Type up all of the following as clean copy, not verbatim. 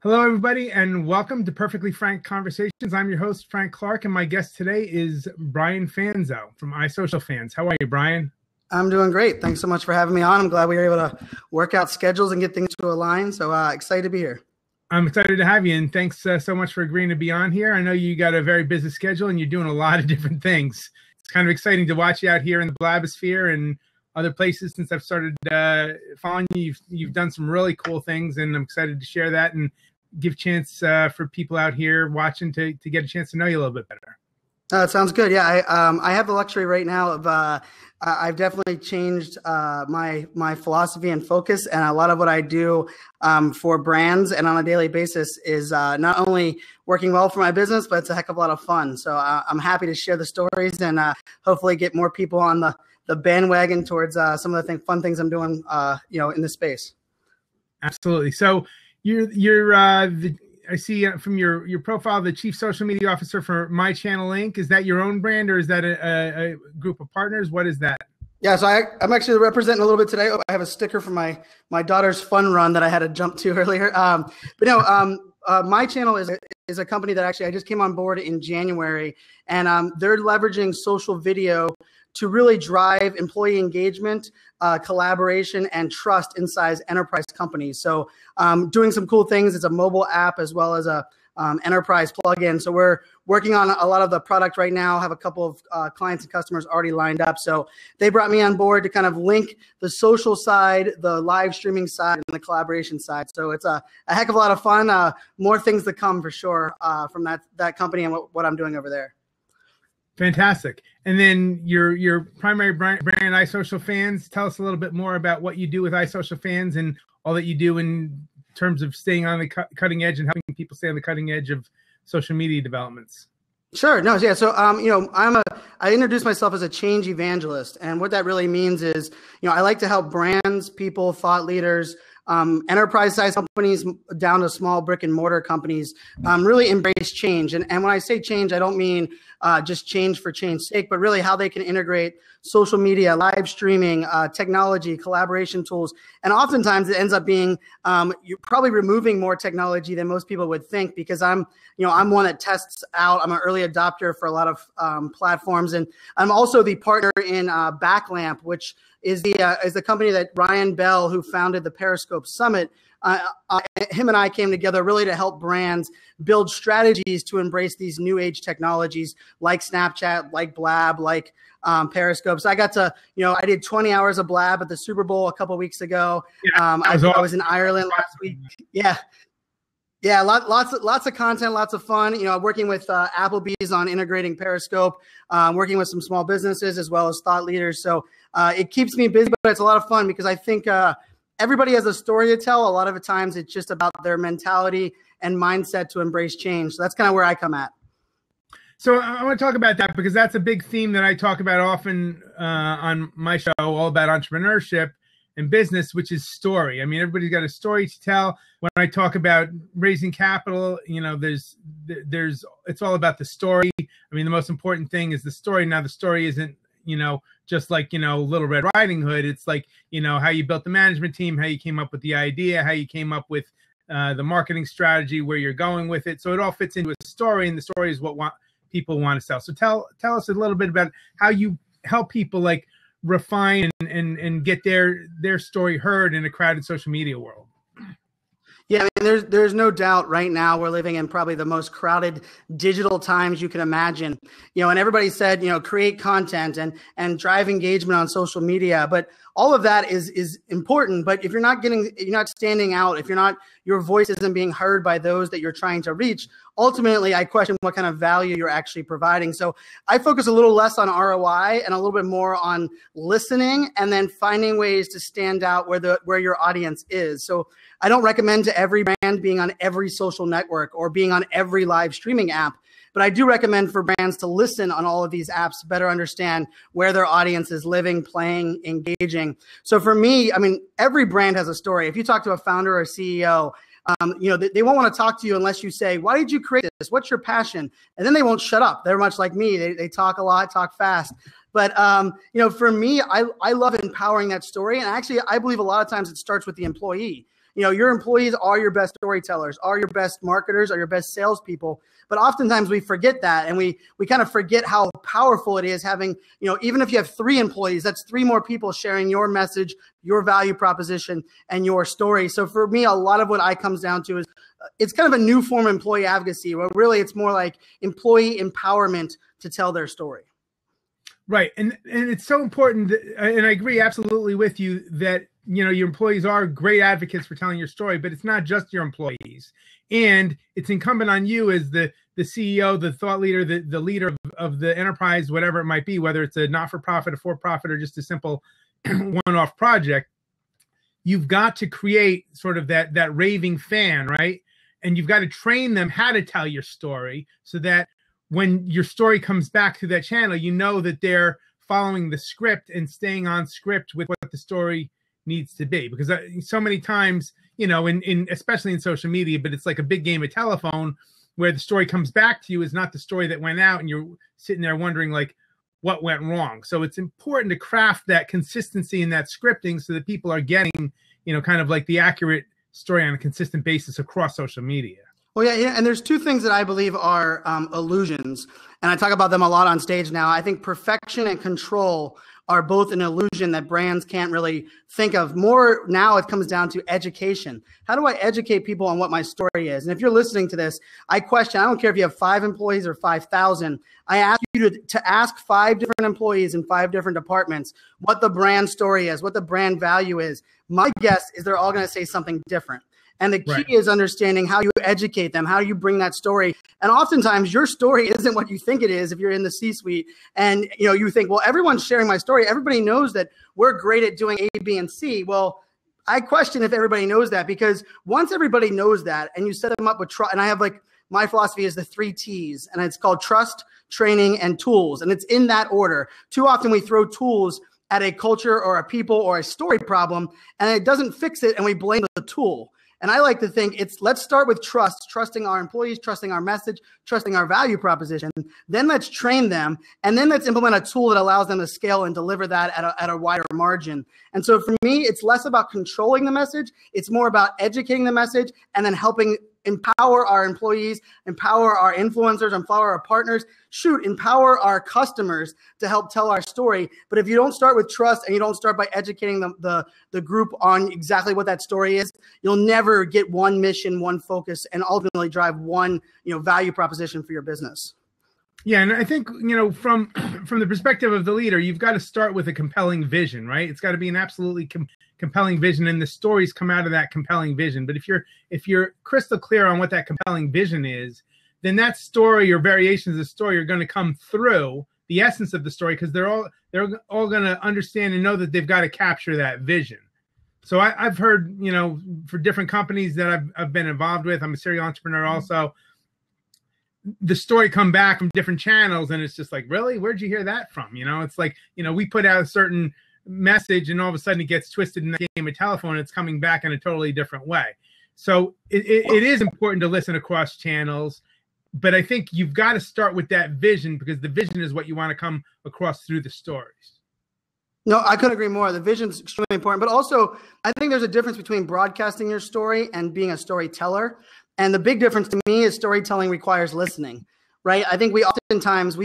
Hello, everybody, and welcome to Perfectly Frank Conversations. I'm your host, Frank Clark, and my guest today is Brian Fanzo from iSocialFans. How are you, Brian? I'm doing great. Thanks so much for having me on. I'm glad we were able to work out schedules and get things to align. So excited to be here. I'm excited to have you, and thanks so much for agreeing to be on here. I know you got a very busy schedule, and you're doing a lot of different things. It's kind of exciting to watch you out here in the Blabosphere and other places since I've started following you. You've done some really cool things, and I'm excited to share that and give chance for people out here watching to get a chance to know you a little bit better. It sounds good. Yeah, I have the luxury right now of I've definitely changed my philosophy and focus, and a lot of what I do for brands and on a daily basis is not only working well for my business, but it's a heck of a lot of fun. So I'm happy to share the stories and hopefully get more people on the bandwagon towards some of the fun things I'm doing, in this space. Absolutely. So you're I see from your profile, the Chief Social Media Officer for My Channel Inc. Is that your own brand, or is that a group of partners? What is that? Yeah, so I'm actually representing a little bit today. I have a sticker from my daughter's fun run that I had to jump to earlier. My Channel is a company that actually I just came on board in January, and they're leveraging social video to really drive employee engagement, collaboration, and trust inside enterprise companies. So doing some cool things. It's a mobile app as well as a enterprise plugin. So we're working on a lot of the product right now, have a couple of clients and customers already lined up. So they brought me on board to kind of link the social side, the live streaming side, and the collaboration side. So it's a heck of a lot of fun. More things to come for sure from that company and what I'm doing over there. Fantastic. And then your primary brand, iSocialFans. Tell us a little bit more about what you do with iSocialFans and all that you do in terms of staying on the cutting edge and helping people stay on the cutting edge of social media developments. Sure. No. Yeah. So, I introduce myself as a change evangelist, and what that really means is, I like to help brands, people, thought leaders, enterprise size companies down to small brick and mortar companies, really embrace change. And when I say change, I don't mean just change for change's sake, but really how they can integrate social media, live streaming, technology, collaboration tools. And oftentimes it ends up being you're probably removing more technology than most people would think, because I'm one that tests out. I'm an early adopter for a lot of platforms, and I'm also the partner in Backlamp, which is the company that Ryan Bell, who founded the Periscope Summit, him and I came together really to help brands build strategies to embrace these new age technologies like Snapchat, like Blab, like Periscope. So I got to, I did 20 hours of Blab at the Super Bowl a couple weeks ago. Yeah, I was in Ireland last week. Yeah. Yeah, lots of content, lots of fun. Working with Applebee's on integrating Periscope, working with some small businesses as well as thought leaders. So it keeps me busy, but it's a lot of fun because I think everybody has a story to tell. A lot of the times it's just about their mentality and mindset to embrace change. So that's kind of where I come at. So I want to talk about that because that's a big theme that I talk about often on my show, all about entrepreneurship and business, which is story. I mean, everybody's got a story to tell. When I talk about raising capital, there's it's all about the story. I mean, the most important thing is the story. Now, the story isn't, just like, Little Red Riding Hood. It's like, how you built the management team, how you came up with the idea, how you came up with the marketing strategy, where you're going with it. So it all fits into a story, and the story is what people want to sell. So tell us a little bit about how you help people like refine and get their story heard in a crowded social media world. Yeah, I mean, there's no doubt right now we're living in probably the most crowded digital times you can imagine. And everybody said, create content and drive engagement on social media. But all of that is important. But if you're not standing out, if your voice isn't being heard by those that you're trying to reach, ultimately, I question what kind of value you're actually providing. So I focus a little less on ROI and a little bit more on listening and then finding ways to stand out where your audience is. So I don't recommend to every brand being on every social network or being on every live streaming app. But I do recommend for brands to listen on all of these apps to better understand where their audience is living, playing, engaging. So for me, I mean, every brand has a story. If you talk to a founder or a CEO, they won't want to talk to you unless you say, why did you create this? What's your passion? And then they won't shut up. They're much like me. They talk a lot, talk fast. But, for me, I love empowering that story. And actually, I believe a lot of times it starts with the employee. Your employees are your best storytellers, are your best marketers, are your best salespeople. But oftentimes we forget that, and we kind of forget how powerful it is having, even if you have 3 employees, that's 3 more people sharing your message, your value proposition, and your story. So for me, a lot of what I comes down to is it's kind of a new form of employee advocacy, where really it's more like employee empowerment to tell their story. Right. And it's so important, and I agree absolutely with you that, your employees are great advocates for telling your story, but it's not just your employees. And it's incumbent on you as the CEO, the thought leader, the leader of the enterprise, whatever it might be, whether it's a not-for-profit, a for-profit, or just a simple one-off project. You've got to create sort of that raving fan, right? And you've got to train them how to tell your story so that when your story comes back through that channel, that they're following the script and staying on script with what the story needs to be. Because so many times, in especially in social media, but it's like a big game of telephone where the story comes back to you is not the story that went out, and you're sitting there wondering like what went wrong. So it's important to craft that consistency in that scripting so that people are getting, kind of like the accurate story on a consistent basis across social media. Well, yeah, and there's 2 things that I believe are illusions, and I talk about them a lot on stage now. I think perfection and control are both an illusion that brands can't really think of. More now it comes down to education. How do I educate people on what my story is? And if you're listening to this, I don't care if you have 5 employees or 5,000, I ask you to ask 5 different employees in 5 different departments what the brand story is, what the brand value is. My guess is they're all going to say something different. And the key is understanding how you educate them, how you bring that story. And oftentimes your story isn't what you think it is if you're in the C-suite and you think, well, everyone's sharing my story. Everybody knows that we're great at doing A, B, and C. Well, I question if everybody knows that, because once everybody knows that and you set them up with trust, and I have my philosophy is the 3 T's, and it's called trust, training, and tools. And it's in that order. Too often we throw tools at a culture or a people or a story problem, and it doesn't fix it, and we blame the tool. And I like to think let's start with trust, trusting our employees, trusting our message, trusting our value proposition. Then let's train them. And then let's implement a tool that allows them to scale and deliver that at a wider margin. And so for me, it's less about controlling the message. It's more about educating the message and then helping empower our employees, empower our influencers, empower our partners, empower our customers to help tell our story. But if you don't start with trust and you don't start by educating the group on exactly what that story is, you'll never get one mission, one focus, and ultimately drive one value proposition for your business. Yeah, and I think, from the perspective of the leader, you've got to start with a compelling vision, right? It's got to be an absolutely compelling vision, and the stories come out of that compelling vision. But if you're crystal clear on what that compelling vision is, then that story or variations of the story are going to come through the essence of the story, because they're all going to understand and know that they've got to capture that vision. So I've heard, for different companies that I've been involved with, I'm a serial entrepreneur also, the story come back from different channels, and it's just like, really, where'd you hear that from? It's like, we put out a certain message and all of a sudden it gets twisted in the game of telephone, and it's coming back in a totally different way. So it is important to listen across channels, but I think you've got to start with that vision, because the vision is what you want to come across through the stories. No, I couldn't agree more. The vision's extremely important, but also I think there's a difference between broadcasting your story and being a storyteller. And the big difference to me is storytelling requires listening, right? I think we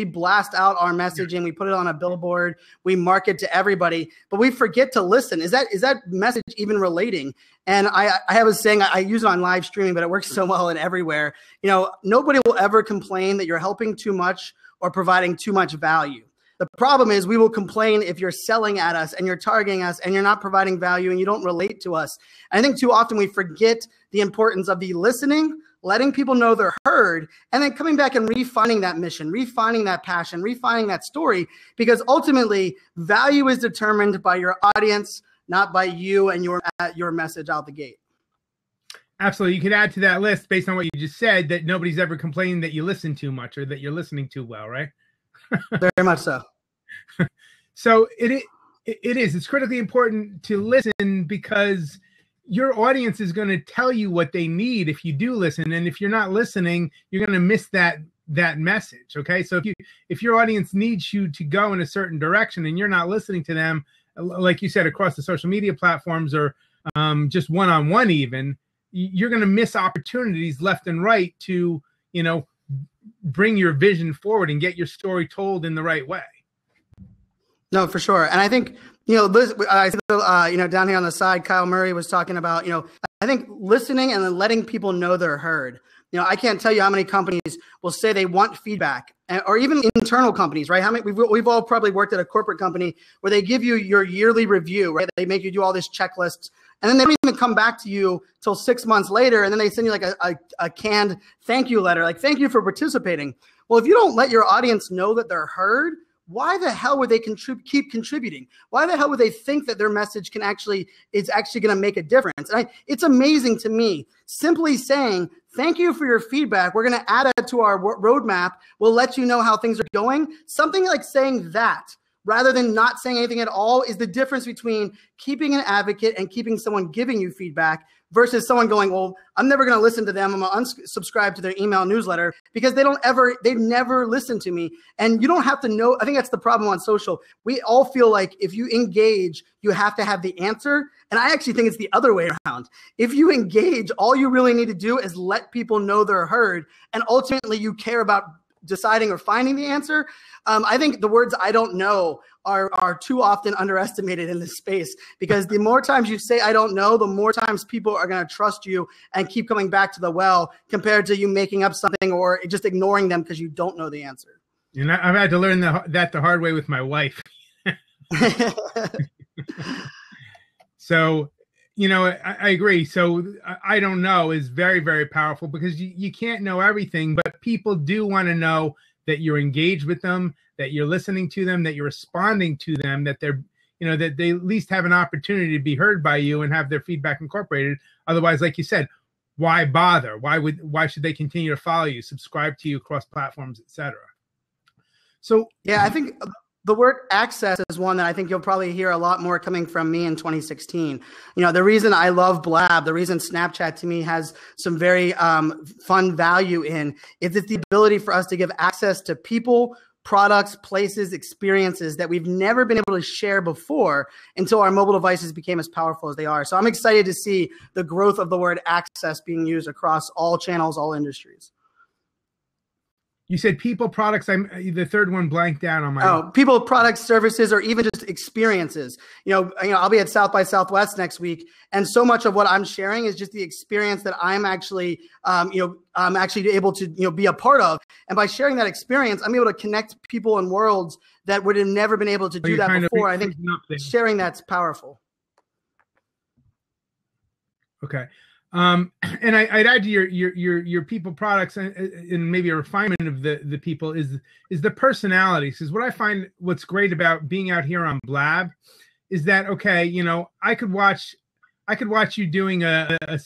blast out our messaging, we put it on a billboard, we market to everybody, but we forget to listen. Is that message even relating? And I have a saying, I use it on live streaming, but it works so well and everywhere. Nobody will ever complain that you're helping too much or providing too much value. The problem is we will complain if you're selling at us and you're targeting us and you're not providing value and you don't relate to us. And I think too often we forget the importance of the listening, letting people know they're heard, and then coming back and refining that mission, refining that passion, refining that story, because ultimately value is determined by your audience, not by you and your message out the gate. Absolutely. You could add to that list, based on what you just said, that nobody's ever complaining that you listen too much or that you're listening too well, right? Very much so. So it is. It's critically important to listen, because your audience is going to tell you what they need if you do listen. And if you're not listening, you're going to miss that message. Okay. So if your audience needs you to go in a certain direction and you're not listening to them, like you said, across the social media platforms or just one-on-one even, you're going to miss opportunities left and right to, bring your vision forward and get your story told in the right way. No, for sure. And I think, down here on the side, Kyle Murray was talking about, I think listening and then letting people know they're heard. I can't tell you how many companies will say they want feedback, or even internal companies, right? How many we've all probably worked at a corporate company where they give you your yearly review, right? They make you do all these checklists, and then they don't even come back to you till 6 months later, and then they send you like a canned thank you letter, like thank you for participating. Well, if you don't let your audience know that they're heard, why the hell would they keep contributing? Why the hell would they think that their message is actually going to make a difference? And it's amazing to me, simply saying, thank you for your feedback. We're going to add it to our roadmap. We'll let you know how things are going. Something like saying that, rather than not saying anything at all, is the difference between keeping an advocate and keeping someone giving you feedback versus someone going, well, I'm never going to listen to them. I'm going to unsubscribe to their email newsletter, because they never listen to me. And you don't have to know. I think that's the problem on social. We all feel like if you engage, you have to have the answer. And I actually think it's the other way around. If you engage, all you really need to do is let people know they're heard. And ultimately you care about deciding or finding the answer. I think the words "I don't know" are too often underestimated in this space, because the more times you say "I don't know," the more times people are going to trust you and keep coming back to the well, compared to you making up something or just ignoring them because you don't know the answer. And I've had to learn that the hard way with my wife. So, I agree. So I don't know is very, very powerful, because you can't know everything, but people do want to know that you're engaged with them, that you're listening to them, that you're responding to them, that they're, that they at least have an opportunity to be heard by you and have their feedback incorporated. Otherwise, like you said, why bother? Why should they continue to follow you, subscribe to you across platforms, etc.? So yeah, I think the word access is one that I think you'll probably hear a lot more coming from me in 2016. The reason I love Blab, the reason Snapchat to me has some very fun value in, is it's the ability for us to give access to people, products, places, experiences that we've never been able to share before until our mobile devices became as powerful as they are. So I'm excited to see the growth of the word access being used across all channels, all industries. You said people, products. The third one blanked out on my. People, products, services, or even just experiences. I'll be at South by Southwest next week, and so much of what I'm sharing is just the experience that I'm actually, I'm actually able to, be a part of. And by sharing that experience, I'm able to connect people in worlds that would have never been able to do that before. I think sharing that's powerful. Okay. And I'd add to your people, products, and maybe a refinement of the people is the personalities. Because what I find what's great about being out here on Blab is that, okay, I could watch you doing a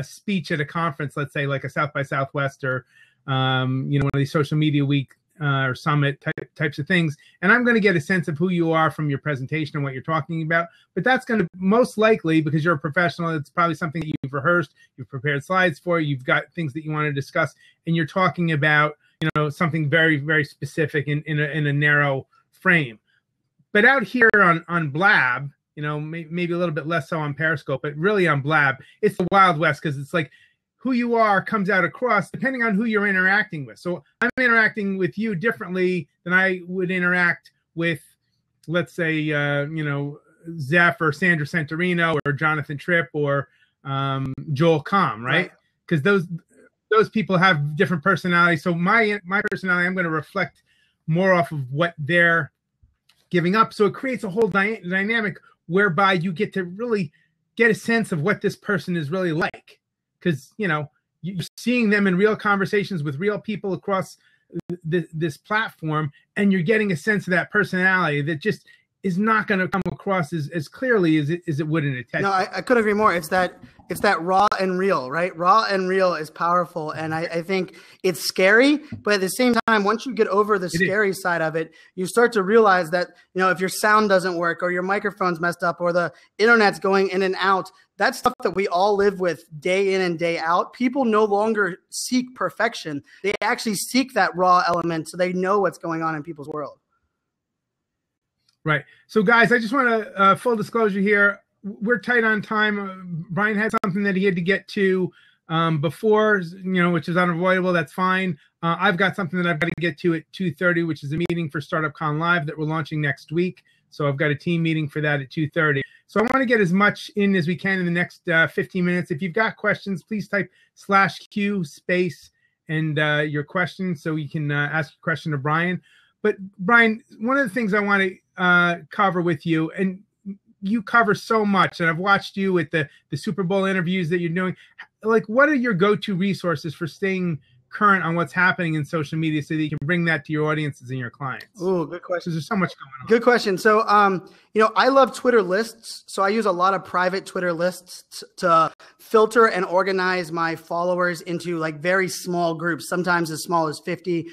speech at a conference, let's say like a South by Southwest or one of these social media week or summit types of things, and I'm going to get a sense of who you are from your presentation and what you're talking about. But that's going to most likely, because you're a professional, it's probably something that you've rehearsed, you've prepared slides for, you've got things that you want to discuss, and you're talking about something very, very specific in a narrow frame. But out here on Blab, maybe a little bit less so on Periscope, but really on Blab, it's the Wild West, because it's like who you are comes out across depending on who you're interacting with. So I'm interacting with you differently than I would interact with, let's say, Zeph or Sandra Santorino or Jonathan Tripp or Joel Comm, right? Because those people have different personalities. So my personality, I'm going to reflect more off of what they're giving up. So it creates a whole dynamic whereby you get to really get a sense of what this person is really like. Because, you're seeing them in real conversations with real people across this platform, and you're getting a sense of that personality that just is not going to come across as clearly as it would in a text. No, I couldn't agree more. It's that raw and real, right? Raw and real is powerful. And I think it's scary, but at the same time, once you get over the scary side of it, you start to realize that, if your sound doesn't work or your microphone's messed up or the internet's going in and out, that's stuff that we all live with day in and day out. People no longer seek perfection. They actually seek that raw element so they know what's going on in people's world. Right. So, guys, I just want to full disclosure here. we're tight on time. Brian had something that he had to get to before, which is unavoidable. That's fine. I've got something that I've got to get to at 2:30, which is a meeting for Startup Con Live that we're launching next week. So I've got a team meeting for that at 2:30. So I want to get as much in as we can in the next 15 minutes. If you've got questions, please type /Q space and your question so we can ask a question to Brian. But Brian, one of the things I want to cover with you, and you cover so much, and I've watched you with the Super Bowl interviews that you're doing. Like, what are your go-to resources for staying current on what's happening in social media so that you can bring that to your audiences and your clients? Oh, good question. There's so much going on. Good question. So, I love Twitter lists. So I use a lot of private Twitter lists to filter and organize my followers into like very small groups, sometimes as small as 50.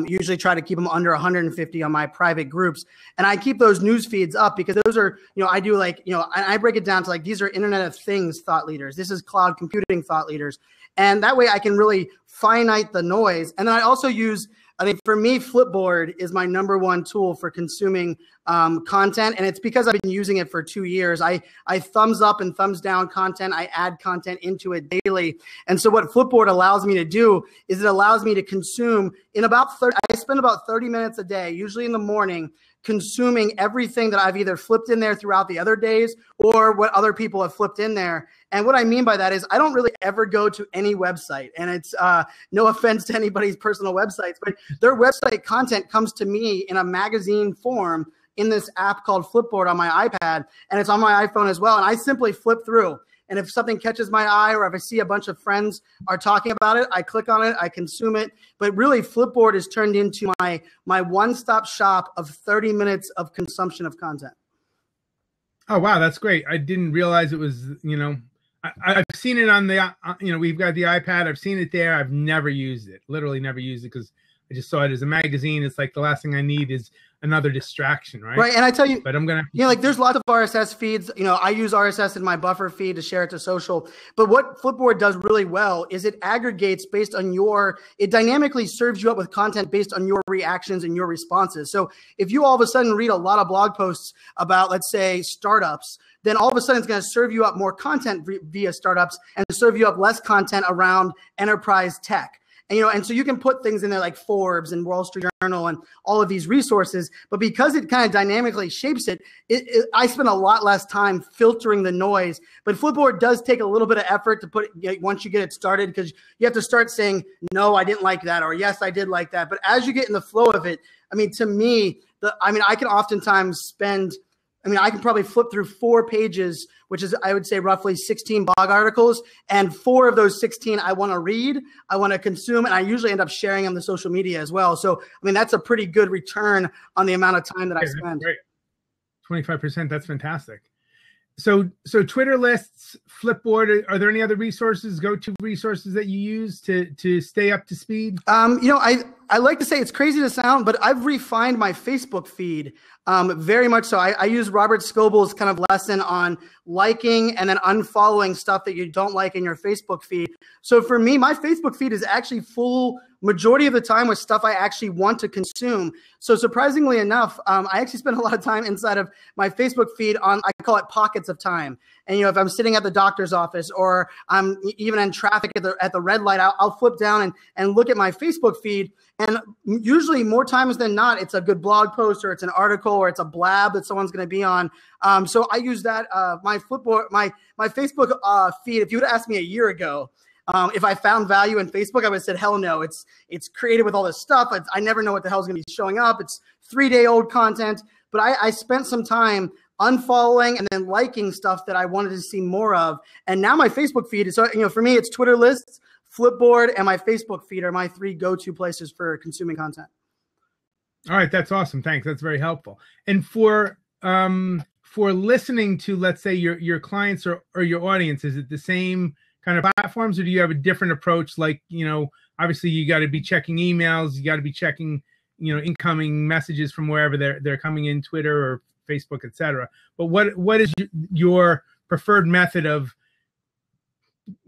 Usually try to keep them under 150 on my private groups. And I keep those news feeds up because those are, I do like, I break it down to like, these are Internet of Things thought leaders. This is cloud computing thought leaders. And that way I can really finite the noise. And then I also use, I think for me, Flipboard is my number one tool for consuming content. And it's because I've been using it for 2 years. I thumbs up and thumbs down content. I add content into it daily. And so what Flipboard allows me to do is it allows me to consume in about 30, I spend about 30 minutes a day, usually in the morning, consuming everything that I've either flipped in there throughout the other days or what other people have flipped in there. And what I mean by that is I don't really ever go to any website. And it's no offense to anybody's personal websites, but their website content comes to me in a magazine form in this app called Flipboard on my iPad. And it's on my iPhone as well. And I simply flip through. And if something catches my eye or if I see a bunch of friends are talking about it, I click on it, I consume it. But really, Flipboard has turned into my one-stop shop of 30 minutes of consumption of content. Oh, wow, that's great. I didn't realize it was, I've seen it on the, we've got the iPad. I've seen it there. I've never used it, literally never used it because I just saw it as a magazine. It's like the last thing I need is another distraction, right? Right, and I tell you, but I'm gonna, like there's lots of RSS feeds. I use RSS in my buffer feed to share it to social. But what Flipboard does really well is it aggregates based on it dynamically serves you up with content based on your reactions and your responses. So if you all of a sudden read a lot of blog posts about, let's say, startups, then all of a sudden it's going to serve you up more content via startups and serve you up less content around enterprise tech. And so you can put things in there like Forbes and Wall Street Journal and all of these resources. But because it kind of dynamically shapes it, I spend a lot less time filtering the noise. But Flipboard does take a little bit of effort to put it once you get it started, because you have to start saying, no, I didn't like that, or yes, I did like that. But as you get in the flow of it, to me, I can oftentimes I can probably flip through 4 pages, which is, I would say, roughly 16 blog articles. And 4 of those 16 I want to read, I want to consume, and I usually end up sharing on the social media as well. So, that's a pretty good return on the amount of time that I spend. Great. 25%, that's fantastic. So Twitter lists, Flipboard, are there any other resources, go-to resources that you use to stay up to speed? I like to say, it's crazy to sound, but I've refined my Facebook feed very much so. I use Robert Scoble's kind of lesson on liking and then unfollowing stuff that you don't like in your Facebook feed. So for me, my Facebook feed is actually full majority of the time with stuff I actually want to consume. So surprisingly enough, I actually spend a lot of time inside of my Facebook feed on, I call it pockets of time. And, if I'm sitting at the doctor's office or I'm even in traffic at the red light, I'll flip down and look at my Facebook feed. And usually more times than not, it's a good blog post or it's an article or it's a blab that someone's going to be on. So I use that, my Flipboard, my Facebook feed. If you would have asked me a year ago, if I found value in Facebook, I would have said, hell no, it's created with all this stuff. I never know what the hell is going to be showing up. It's 3-day-old content. But I spent some time unfollowing and then liking stuff that I wanted to see more of. And now my Facebook feed is, for me, it's Twitter lists, Flipboard, and my Facebook feed are my 3 go-to places for consuming content. All right, that's awesome. Thanks. That's very helpful. And for listening to, let's say, your clients or your audience, is it the same kind of platforms, or do you have a different approach? Like, obviously you got to be checking emails, you got to be checking, incoming messages from wherever they're coming in, Twitter or Facebook, etc. But what is your preferred method of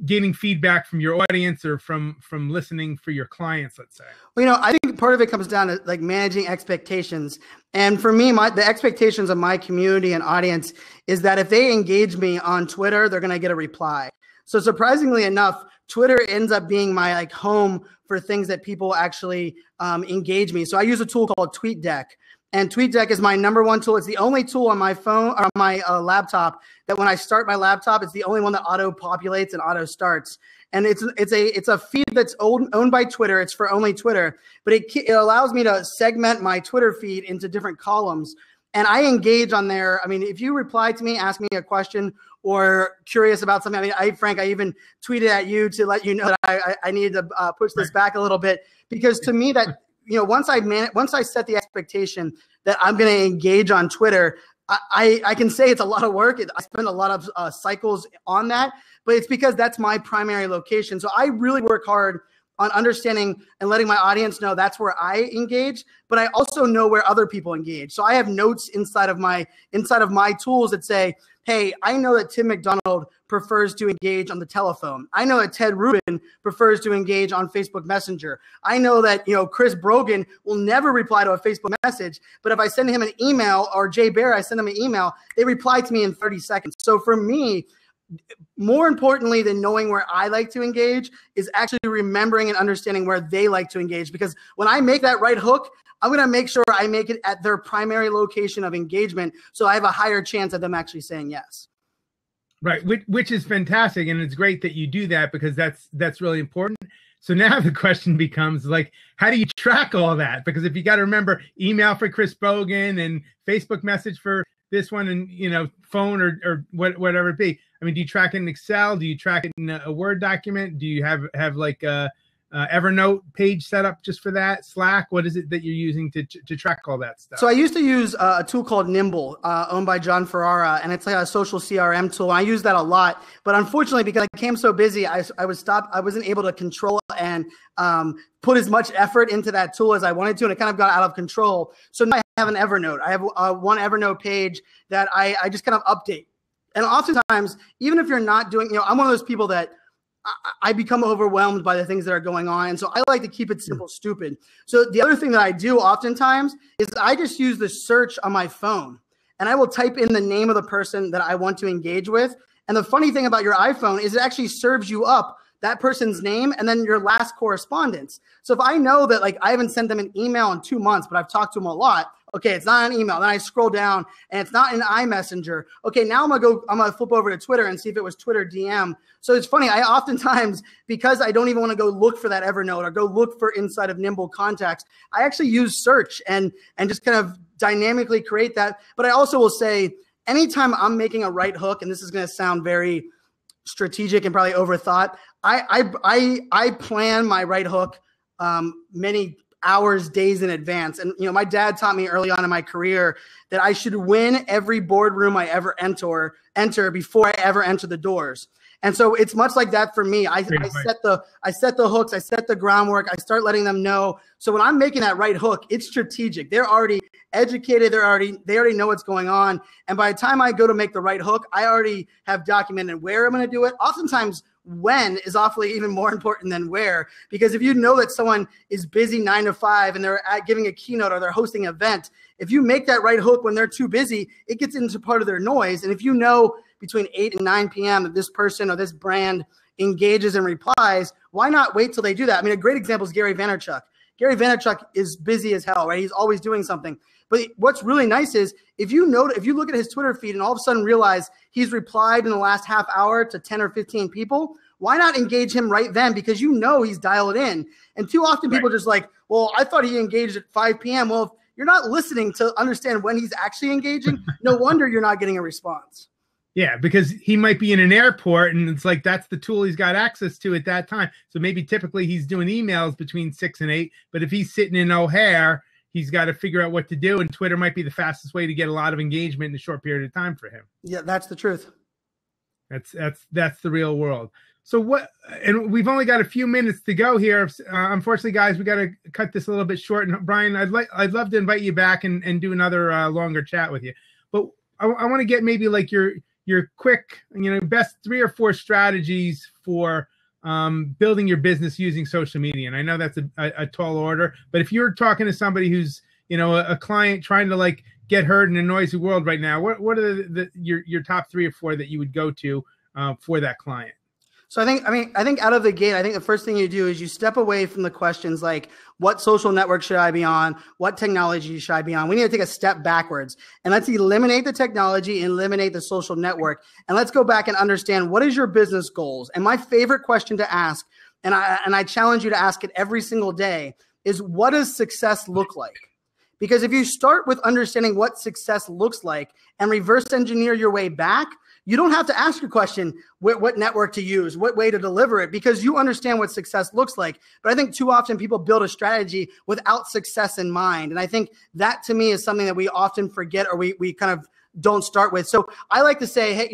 getting feedback from your audience or from listening for your clients, let's say? Well, I think part of it comes down to like managing expectations. And for me, the expectations of my community and audience is that if they engage me on Twitter, they're going to get a reply. So surprisingly enough, Twitter ends up being my like home for things that people actually engage me. So I use a tool called TweetDeck. And TweetDeck is my number one tool. It's the only tool on my phone or my laptop that when I start my laptop, it's the only one that auto populates and auto starts. And it's a feed that's owned by Twitter. It's for only Twitter, but it allows me to segment my Twitter feed into different columns. And I engage on there. I mean, if you reply to me, ask me a question or curious about something. I mean, Frank, I even tweeted at you to let you know that I needed to push this back a little bit, because to me that, once I set the expectation that I'm going to engage on Twitter, I can say it's a lot of work. I spend a lot of cycles on that, but it's because that's my primary location. So I really work hard on understanding and letting my audience know that's where I engage, but I also know where other people engage. So I have notes inside of my tools that say, hey, I know that Tim McDonald prefers to engage on the telephone. I know that Ted Rubin prefers to engage on Facebook Messenger. I know that, Chris Brogan will never reply to a Facebook message, but if I send him an email, or Jay Bear, I send them an email, they reply to me in 30 seconds. So for me, more importantly than knowing where I like to engage is actually remembering and understanding where they like to engage. Because when I make that right hook, I'm going to make sure I make it at their primary location of engagement, so I have a higher chance of them actually saying yes. Right, which is fantastic, and it's great that you do that, because that's really important. So now the question becomes, like, how do you track all that? Because if you got to remember email for Chris Brogan and Facebook message for this one, and phone or whatever it be. I mean, do you track it in Excel? Do you track it in a Word document? Do you have like a Evernote page set up just for that? Slack? What is it that you're using to track all that stuff? So I used to use a tool called Nimble, owned by John Ferrara, and it's like a social CRM tool. I use that a lot, but unfortunately, because I became so busy, I wasn't able to control and put as much effort into that tool as I wanted to, and it kind of got out of control. So now I have an Evernote. I have one Evernote page that I just kind of update. And oftentimes, even if you're not doing, I'm one of those people that I become overwhelmed by the things that are going on. And so I like to keep it simple, stupid. So the other thing that I do oftentimes is I just use the search on my phone, and I will type in the name of the person that I want to engage with. And the funny thing about your iPhone is it actually serves you up that person's name and then your last correspondence. So if I know that, like, I haven't sent them an email in 2 months, but I've talked to them a lot, okay, it's not an email. Then I scroll down and it's not an iMessenger. Okay, now I'm gonna flip over to Twitter and see if it was Twitter DM. So it's funny, I oftentimes, because I don't even want to go look for that Evernote or go look for inside of Nimble contacts, I actually use search and just kind of dynamically create that. But I also will say, anytime I'm making a right hook, and this is gonna sound very strategic and probably overthought, I plan my right hook many hours, days in advance. And, my dad taught me early on in my career that I should win every boardroom I ever enter before I ever enter the doors. And so it's much like that for me. I set the hooks, I set the groundwork, I start letting them know. So when I'm making that right hook, it's strategic. They're already educated, they already know what's going on. And by the time I go to make the right hook, I already have documented where I'm going to do it. Oftentimes, when is awfully even more important than where, because if you know that someone is busy 9 to 5 and they're giving a keynote or they're hosting an event, if you make that right hook when they're too busy, it gets into part of their noise. And if you know between 8 and 9 p.m. that this person or this brand engages and replies, why not wait till they do that? I mean, a great example is Gary Vaynerchuk. Gary Vaynerchuk is busy as hell, right? He's always doing something. But what's really nice is if you look at his Twitter feed and all of a sudden realize he's replied in the last half hour to 10 or 15 people, why not engage him right then? Because he's dialed in. And too often people just like, well, I thought he engaged at 5 p.m. Well, if you're not listening to understand when he's actually engaging, no wonder you're not getting a response. Yeah, because he might be in an airport and it's like that's the tool he's got access to at that time. So maybe typically he's doing emails between 6 and 8, but if he's sitting in O'Hare, he's got to figure out what to do, and Twitter might be the fastest way to get a lot of engagement in a short period of time for him. Yeah, that's the truth. That's the real world. So what? And we've only got a few minutes to go here. Unfortunately, guys, we got to cut this a little bit short. And Brian, I'd love to invite you back and do another longer chat with you. But I want to get maybe like your your quick, best 3 or 4 strategies for building your business using social media. And I know that's a tall order, but if you're talking to somebody who's, a client trying to like get heard in a noisy world right now, what are your top 3 or 4 that you would go to for that client? So I think out of the gate, I think the first thing you do is you step away from the questions like, what social network should I be on? What technology should I be on? We need to take a step backwards and let's eliminate the technology, eliminate the social network. And let's go back and understand, what is your business goals? And my favorite question to ask, and I challenge you to ask it every single day, is what does success look like? Because if you start with understanding what success looks like and reverse engineer your way back, you don't have to ask your question, what network to use, what way to deliver it, because you understand what success looks like. But I think too often people build a strategy without success in mind. And I think that to me is something that we often forget, or we kind of don't start with. So I like to say, hey,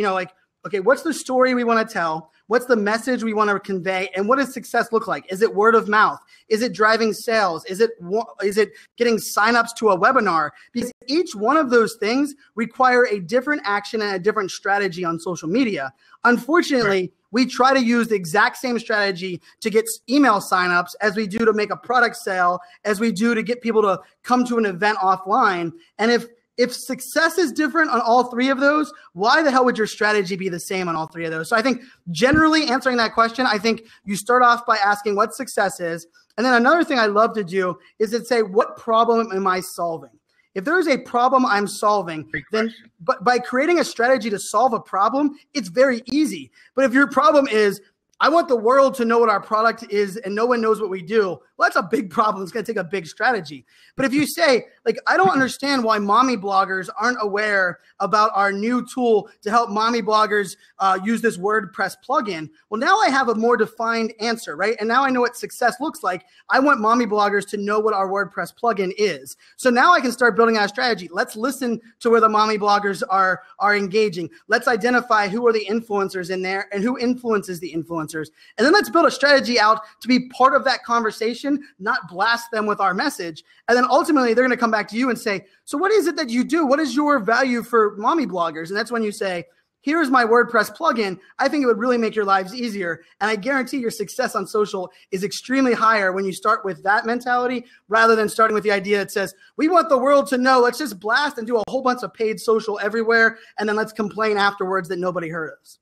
okay, what's the story we want to tell? What's the message we want to convey? And what does success look like? Is it word of mouth? Is it driving sales? Is it getting signups to a webinar? Because each one of those things require a different action and a different strategy on social media. Unfortunately, we try to use the exact same strategy to get email signups as we do to make a product sale, as we do to get people to come to an event offline. And if success is different on all 3 of those, why the hell would your strategy be the same on all 3 of those? So I think generally answering that question, I think you start off by asking what success is. And then another thing I love to do is to say, what problem am I solving? If there is a problem I'm solving, then by creating a strategy to solve a problem, it's very easy. But if your problem is, I want the world to know what our product is and no one knows what we do, well, that's a big problem. It's going to take a big strategy. But if you say, like, I don't understand why mommy bloggers aren't aware about our new tool to help mommy bloggers use this WordPress plugin. Well, now I have a more defined answer, right? And now I know what success looks like. I want mommy bloggers to know what our WordPress plugin is. So now I can start building out a strategy. Let's listen to where the mommy bloggers are engaging. Let's identify who are the influencers in there and who influences the influencers. And then let's build a strategy out to be part of that conversation, not blast them with our message. And then ultimately they're going to come back to you and say, so what is it that you do? What is your value for mommy bloggers? And that's when you say, here's my WordPress plugin. I think it would really make your lives easier. And I guarantee your success on social is extremely higher when you start with that mentality rather than starting with the idea that says, we want the world to know, let's just blast and do a whole bunch of paid social everywhere. And then let's complain afterwards that nobody heard us.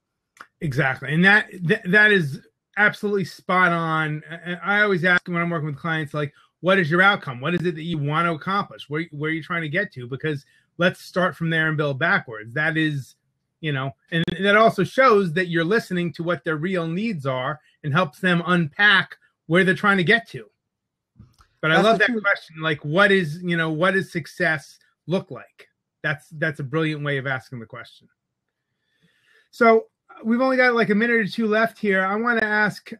Exactly. And that is absolutely spot on. I always ask when I'm working with clients, like, what is your outcome? What is it that you want to accomplish? Where are you trying to get to? Because let's start from there and build backwards. That is, and that also shows that you're listening to what their real needs are and helps them unpack where they're trying to get to. But I love that question. Like, what does success look like? That's a brilliant way of asking the question. So we've only got like a minute or 2 left here. I want to ask,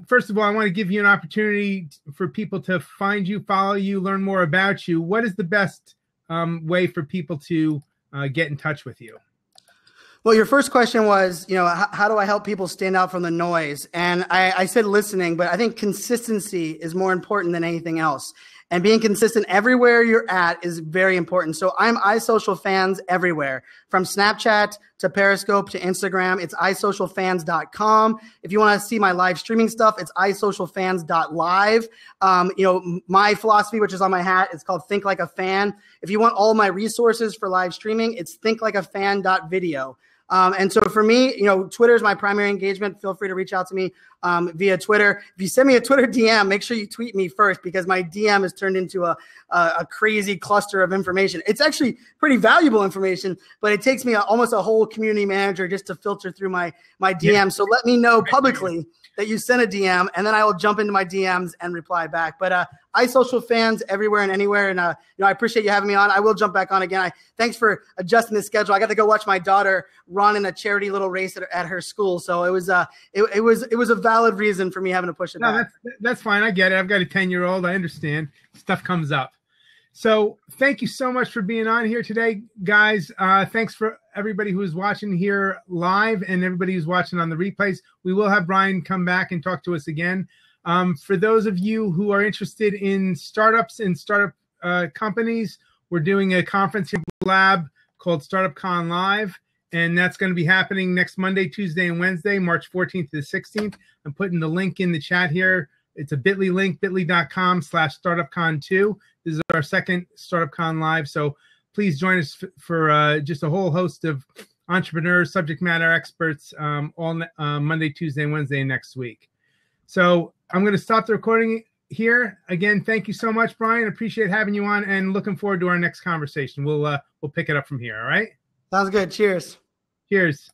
first of all, I want to give you an opportunity for people to find you, follow you, learn more about you. What is the best way for people to get in touch with you? Well, your first question was, how do I help people stand out from the noise? And I said listening, but I think consistency is more important than anything else. And being consistent everywhere you're at is very important. So I'm iSocialFans everywhere, from Snapchat to Periscope to Instagram. It's isocialfans.com. If you want to see my live streaming stuff, it's isocialfans.live. My philosophy, which is on my hat, is called Think Like a Fan. If you want all my resources for live streaming, it's thinklikeafan.video. And so for me, Twitter is my primary engagement. Feel free to reach out to me via Twitter. If you send me a Twitter DM, make sure you tweet me first, because my DM has turned into a crazy cluster of information. It's actually pretty valuable information, but it takes me almost a whole community manager just to filter through my DM. Yeah. So let me know publicly that you sent a DM, and then I will jump into my DMs and reply back. But iSocialFans everywhere and anywhere. And I appreciate you having me on. I will jump back on again. Thanks for adjusting the schedule. I got to go watch my daughter run in a charity little race at her school. So it was a valid reason for me having to push it back. That's fine. I get it. I've got a 10-year-old. I understand. Stuff comes up. So thank you so much for being on here today, guys. Thanks for everybody who is watching here live and everybody who's watching on the replays. We will have Brian come back and talk to us again. For those of you who are interested in startups and startup companies, we're doing a conference here at the lab called Startup Con Live. and that's going to be happening next Monday, Tuesday, and Wednesday, March 14th to the 16th. I'm putting the link in the chat here. It's a bit.ly link, bit.ly.com/startupcon2. This is our second StartupCon Live, so please join us for just a whole host of entrepreneurs, subject matter experts, all Monday, Tuesday, and Wednesday next week. So I'm going to stop the recording here. Again, thank you so much, Brian. Appreciate having you on, and looking forward to our next conversation. We'll pick it up from here. All right. Sounds good. Cheers. Cheers.